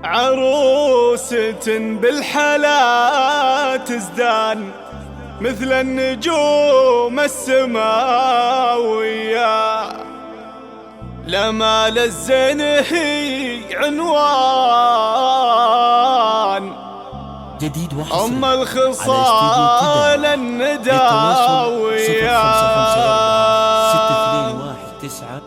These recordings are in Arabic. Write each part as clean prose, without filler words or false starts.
عروسة بالحلا تزدان مثل النجوم السماوية، لما للزين هي عنوان جديد وحصري أم الخصال النداوية. 621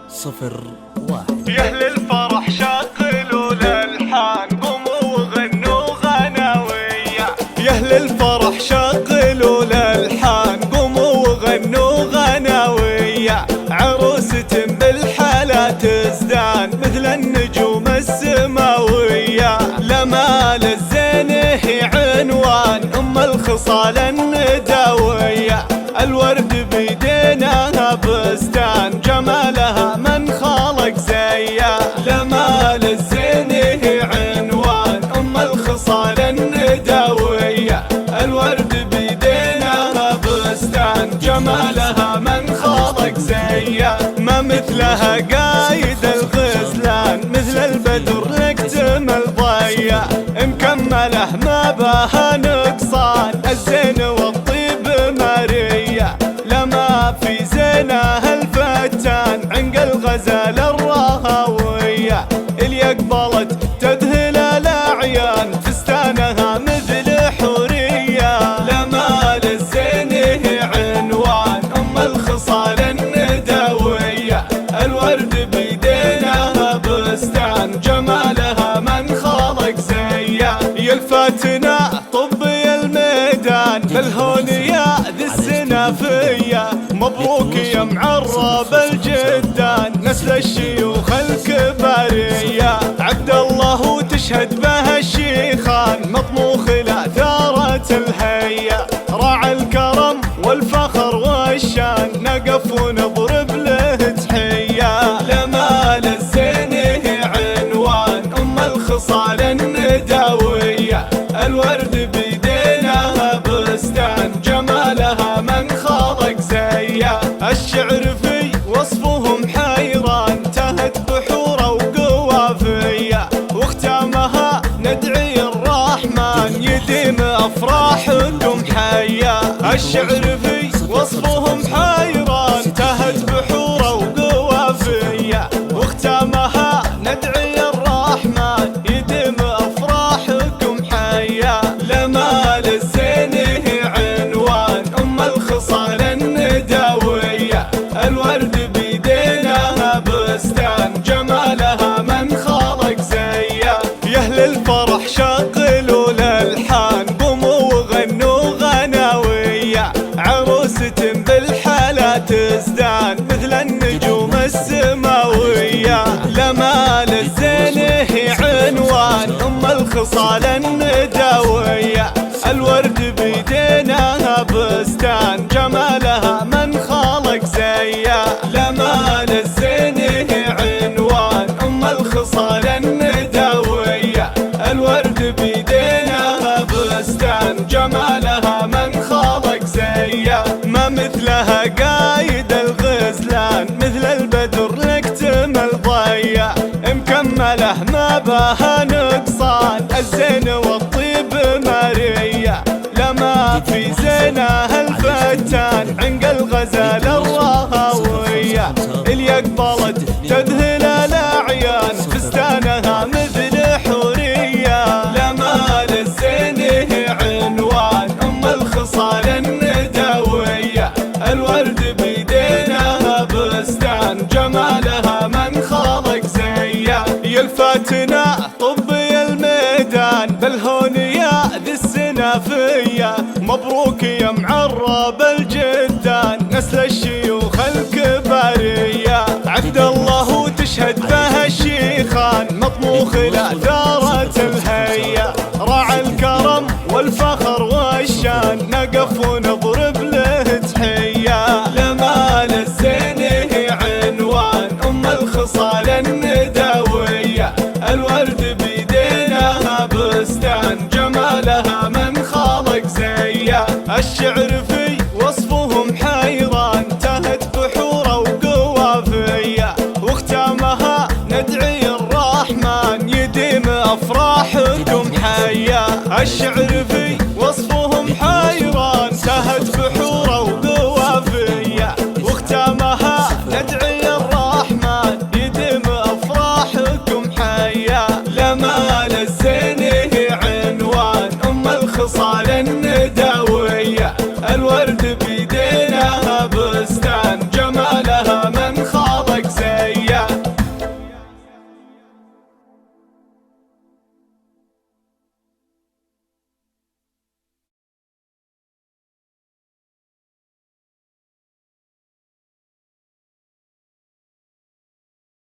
901. يا أهل الفرح شغلوا الألحان قوموا وغنوا غناوية، يا أهل الفرح شغلوا الألحان قوموا وغنوا غناوية. عروسة بالحلا تزدان مثل النجوم السماوية، لما للزين هي عنوان أم الخصال النداوية. الورد بيدينها بستان جمالها من خلق زيها، لما للزين هي عنوان أم الخصال النداوية. الورد بيدينها بستان جمالها من خلق زيها، ما مثلها قايد الغزلان مثل البدر نكتمل ضيا. مكمله ما بها نقصان الزين والطيب مارية، لما في زينها الفتان عنق الغزال الراهوية. اللي اقبلت تذهل الاعيان فستانها مثل حورية، لما للزين هي عنوان ام الخصال النداوية. الورد بيدينها بستان جمالها من خلق زيها. يا الفاتنة طبي الميدان بالهونية ذي السنافية، مبروك يا معرب الجدان نسل الشيوخ الكبارية. عبد الله وتشهد به الشيخان مطموخ لا ثارة الهية. راعي الكرم والفخر والشان نقف ونضرب له تحية، لما للزين هي عنوان ام الخصال النداوية. الورد بيدينها بستان جمالها من خلق زيها. الشعر في وصفهم حيران تهت بحوره وقوافيه، واختامها ندعي الرحمن يديم افراحكم حيا. الشعر في وصفهم حيران تهت بحوره وقوافيه، واختامها ندعي الرحمن يديم افراحكم حيا. لما للزين هي عنوان ام الخصال النداوية. الورد بيدينها بستان جمالها من خلق زيها. يا اهل الفرح شغلوا الالحان قوموا وغنوا غناوية. عروسة بالحلا تزدان مثل النجوم السماوية، لما للزين هي عنوان ام الخصال النداوية. الورد بيدينها بستان جمالها من خلق زيها، لما للزين هي عنوان ام الخصال النداوية. الورد بيدينها بستان جمالها من خلق زيها، ما مثلها قايد الغزلان مثل البدر نكتمل ضيا. مكمله ما بها نقصان الزين والطيب مارية، لما في زينها الفتان عنق الغزال الراهوية. اللي اقبلت تذهل الاعيان فستانها مثل حورية، لما للزين هي عنوان ام الخصال النداوية. الورد بيدينها بستان جمالها من خلق زيها. يا الفاتنة طبي الميدان بالهونية ذي السنافية، مبروك يا معرب الجدان نسل الشيوخ الكبارية. عبد الله وتشهد به الشيخان مطموخ لا ثارة الهية. راعي الكرم والفخر والشان نقف ونضرب له تحية، لما للزين هي عنوان ام الخصال النداوية. الورد بيدينها بستان جمالها من خلق زيها. الشعر في وصفهم حيران تهت بحوره وقوافيه، واختامها ندعي الرحمن يديم أفراحكم حيا. الشعر في وصفهم حيران، سهت بحوره وقوافية، واختامها ندعي الرحمن يديم أفراحكم حيا. لمال الزين هي عنوان أم الخصال الندوية، الورد بيديه